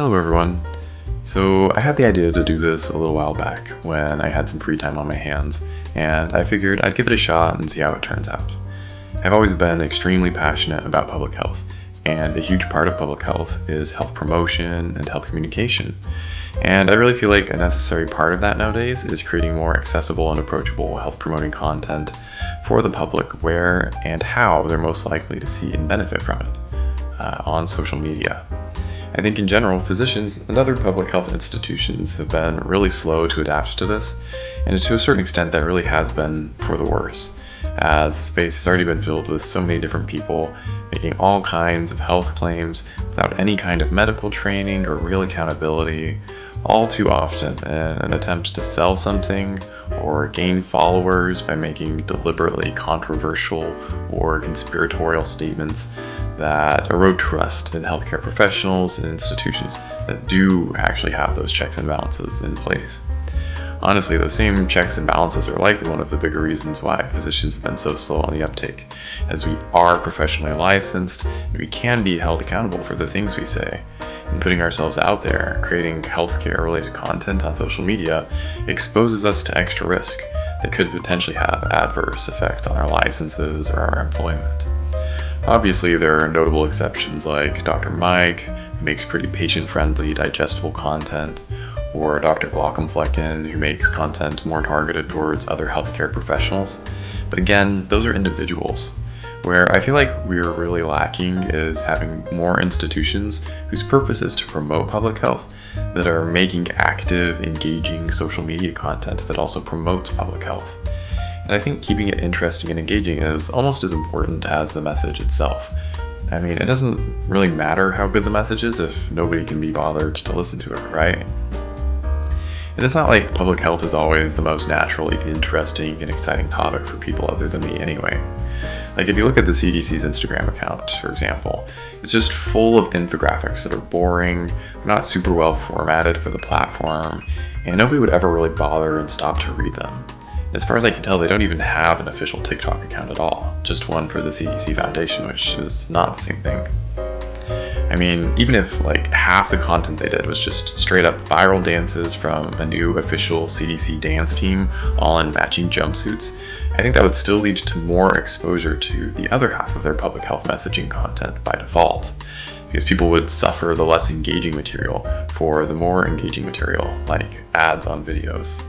Hello everyone. So I had the idea to do this a little while back when I had some free time on my hands, and I figured I'd give it a shot and see how it turns out. I've always been extremely passionate about public health, and a huge part of public health is health promotion and health communication. And I really feel like a necessary part of that nowadays is creating more accessible and approachable health promoting content for the public where and how they're most likely to see and benefit from it on social media. I think in general, physicians and other public health institutions have been really slow to adapt to this, and to a certain extent that really has been for the worse, as the space has already been filled with so many different people making all kinds of health claims without any kind of medical training or real accountability, all too often in an attempt to sell something or gain followers by making deliberately controversial or conspiratorial statements that erode trust in healthcare professionals and institutions that do actually have those checks and balances in place. Honestly, those same checks and balances are likely one of the bigger reasons why physicians have been so slow on the uptake, as we are professionally licensed and we can be held accountable for the things we say. And putting ourselves out there, creating healthcare related content on social media, exposes us to extra risk that could potentially have adverse effects on our licenses or our employment. Obviously, there are notable exceptions like Dr. Mike, who makes pretty patient-friendly, digestible content, or Dr. Glockenflecken, who makes content more targeted towards other healthcare professionals. But again, those are individuals. Where I feel like we're really lacking is having more institutions whose purpose is to promote public health that are making active, engaging social media content that also promotes public health. And I think keeping it interesting and engaging is almost as important as the message itself. I mean, it doesn't really matter how good the message is if nobody can be bothered to listen to it, right? And it's not like public health is always the most naturally interesting and exciting topic for people other than me anyway. Like if you look at the CDC's Instagram account, for example, it's just full of infographics that are boring, not super well formatted for the platform, and nobody would ever really bother and stop to read them. As far as I can tell, they don't even have an official TikTok account at all, just one for the CDC Foundation, which is not the same thing. I mean, even if like half the content they did was just straight up viral dances from a new official CDC dance team all in matching jumpsuits, I think that would still lead to more exposure to the other half of their public health messaging content by default, because people would suffer the less engaging material for the more engaging material, like ads on videos.